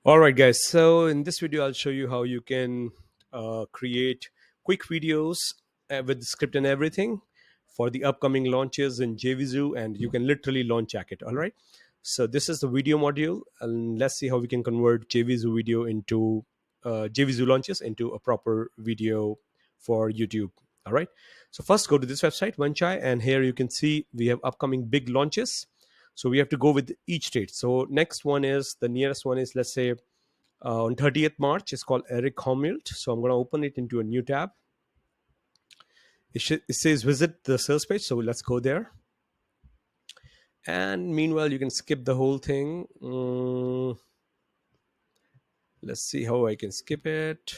All right, guys. So in this video, I'll show you how you can create quick videos with the script and everything for the upcoming launches in Jvzoo, and you can literally launch it. All right. So this is the video module, and let's see how we can convert Jvzoo video into Jvzoo launches into a proper video for YouTube. All right. So first, go to this website, Vanchai, and here you can see we have upcoming big launches. So we have to go with each state. So next one is the nearest one is, let's say, on 30th March. It's called Eric Homilt. So I'm going to open it into a new tab. It says visit the sales page. So let's go there. And meanwhile, you can skip the whole thing. Let's see how I can skip it.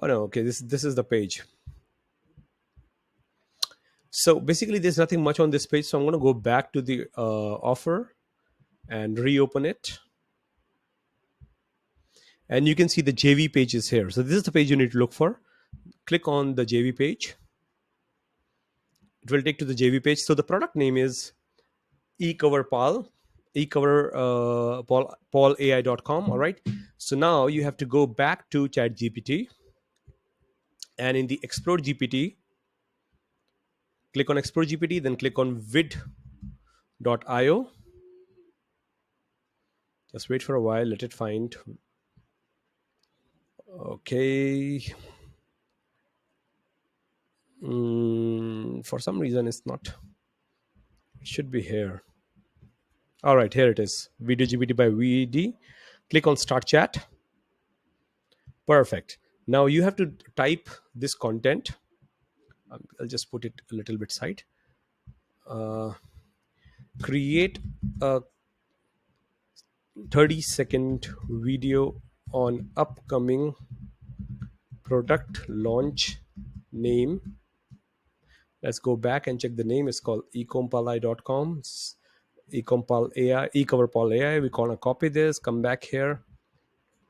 Oh no, okay, this is the page. So basically, there's nothing much on this page. So I'm going to go back to the offer and reopen it. And you can see the JV page is here. So this is the page you need to look for. Click on the JV page. It will take to the JV page. So the product name is eCoverPal, eCover All right. So now you have to go back to ChatGPT, and in the Explore GPT, click on Explore GPT, then click on vid.io. Just wait for a while, let it find. Okay. For some reason, it's not. It should be here. All right, here it is. Video GPT by VD. Click on Start Chat. Perfect. Now you have to type this content. I'll just put it a little bit side. Create a 30-second video on upcoming product launch name. Let's go back and check the name. It's called ecompali.com. Ecompal AI, eCoverPal AI. We're gonna copy this, come back here.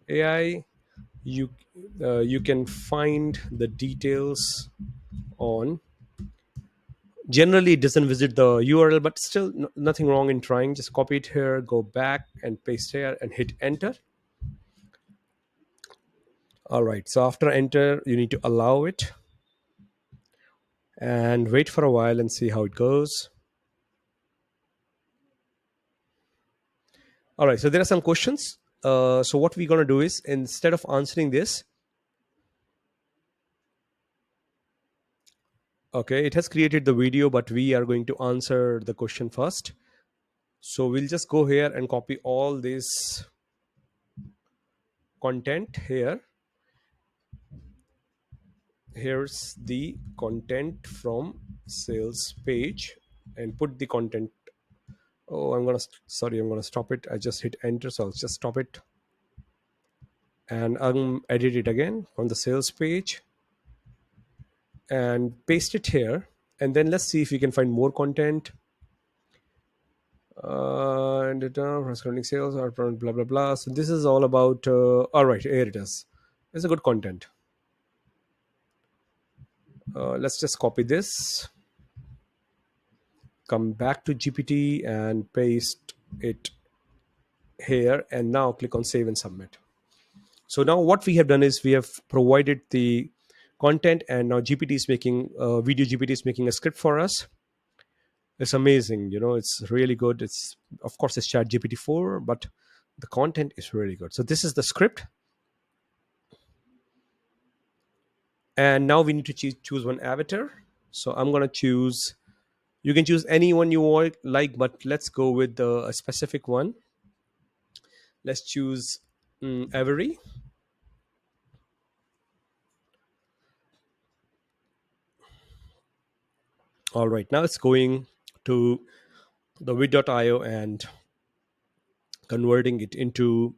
AI, you can find the details on. Generally it doesn't visit the URL, but still nothing wrong in trying. Just copy it here, go back and paste here and hit enter. All right, so after enter you need to allow it and wait for a while and see how it goes. All right, so there are some questions. So what we're going to do is, instead of answering this, okay, it has created the video, but we are going to answer the question first. So we'll just go here and copy all this content here. Here's the content from sales page and put the content. Oh, I'm gonna stop it. I just hit enter, so I'll just stop it and edit it again from the sales page and paste it here. And then let's see if we can find more content. And corresponding sales or blah blah blah. So this is all about. All right, here it is. It's a good content. Let's just copy this, come back to GPT and paste it here, and now click on save and submit. So now what we have done is we have provided the content, and now GPT is making video. GPT is making a script for us. It's amazing, it's really good. It's, of course, it's Chat GPT 4, but the content is really good. So this is the script, and now we need to choose one avatar. So I'm going to choose, you can choose anyone you want, like, but let's go with a specific one. Let's choose Avery. All right, now it's going to the vid.io and converting it into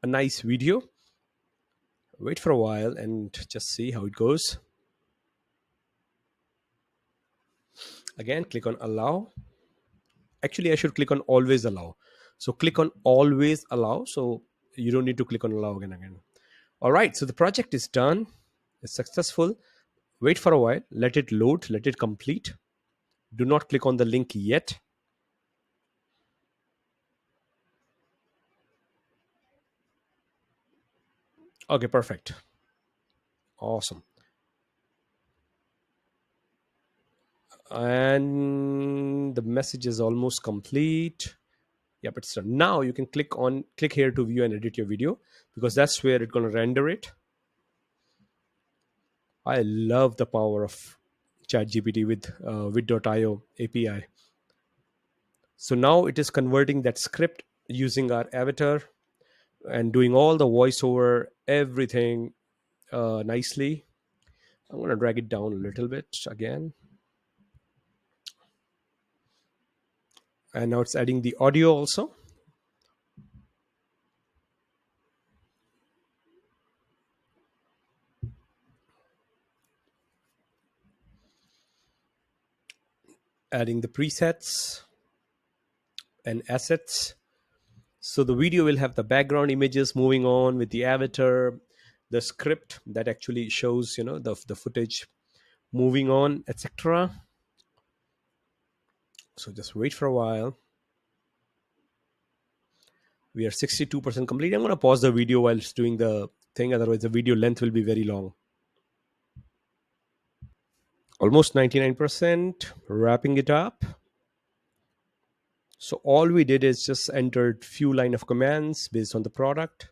a nice video. Wait for a while and just see how it goes. Again, click on allow. Actually, I should click on always allow. So click on always allow. So you don't need to click on allow again. All right, so the project is done. It's successful. Wait for a while. Let it load. Let it complete. Do not click on the link yet. Okay, perfect. Awesome. And the message is almost complete. Yep, it's done. Now you can click here to view and edit your video, because that's where it's going to render it. I love the power of ChatGPT with.io API. So now it is converting that script using our avatar and doing all the voiceover, everything nicely. I'm going to drag it down a little bit again. And now it's adding the audio also. Adding the presets and assets. So the video will have the background images moving on with the avatar, the script that actually shows, the footage moving on, etc. So just wait for a while. We are 62% complete. I'm going to pause the video while it's doing the thing, otherwise the video length will be very long. Almost 99%, wrapping it up. So all we did is just entered few line of commands based on the product.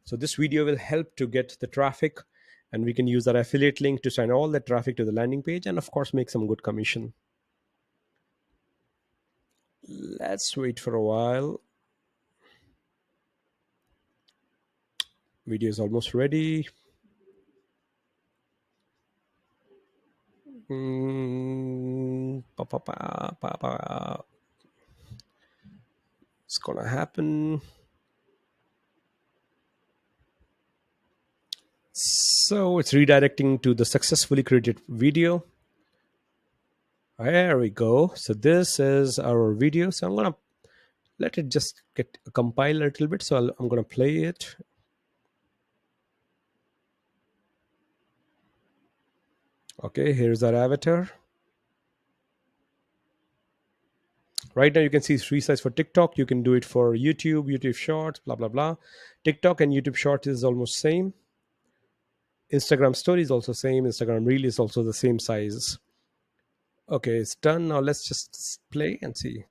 So this video will help to get the traffic, and we can use our affiliate link to send all the traffic to the landing page and of course make some good commission. Let's wait for a while. Video is almost ready. It's gonna happen. So it's redirecting to the successfully created video. There we go. So this is our video. So I'm gonna let it just get compile a little bit. So I'm gonna play it. Okay, here's our avatar. Right now you can see it's resized for TikTok. You can do it for YouTube Shorts, blah blah blah. TikTok and YouTube Shorts is almost same. Instagram Story is also same. Instagram Reel is also the same size. Okay, it's done. Now let's just play and see.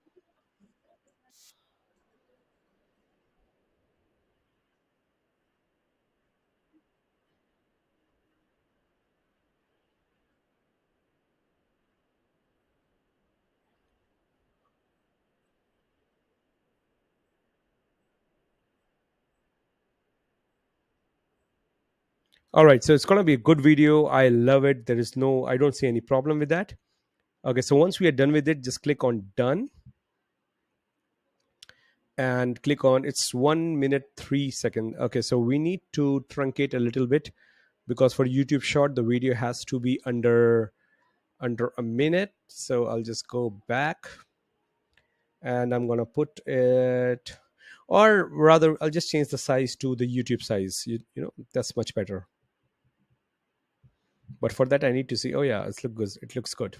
All right, so it's gonna be a good video. I love it. I don't see any problem with that. Okay, so once we are done with it, just click on done and click on it's 1 minute 3 seconds. Okay, so we need to truncate a little bit, because for YouTube Short the video has to be under a minute. So I'll just go back and I'm gonna put it, or rather I'll just change the size to the YouTube size. That's much better. But for that I need to see, oh yeah, it looks good.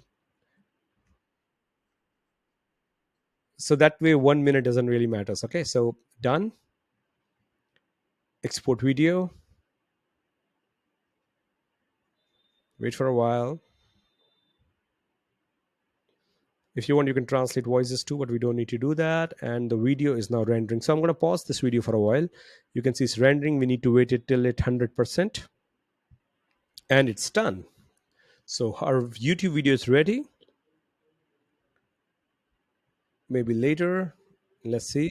So that way 1 minute doesn't really matter. Okay, so done. Export video. Wait for a while. If you want, you can translate voices too, but we don't need to do that. And the video is now rendering. So I'm going to pause this video for a while. You can see it's rendering. We need to wait it till it 100%. And it's done. So our YouTube video is ready. Maybe later. Let's see.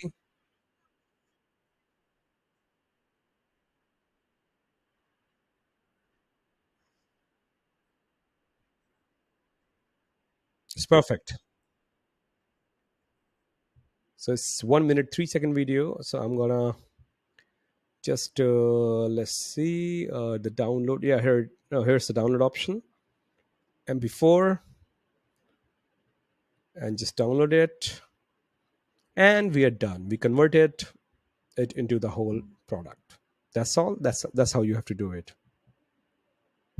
It's perfect. So it's 1 minute 3 second video. So I'm gonna just let's see the download. Yeah, here. No, here's the download option. MP4, and just download it. And we are done. We converted it into the whole product. That's all. That's how you have to do it.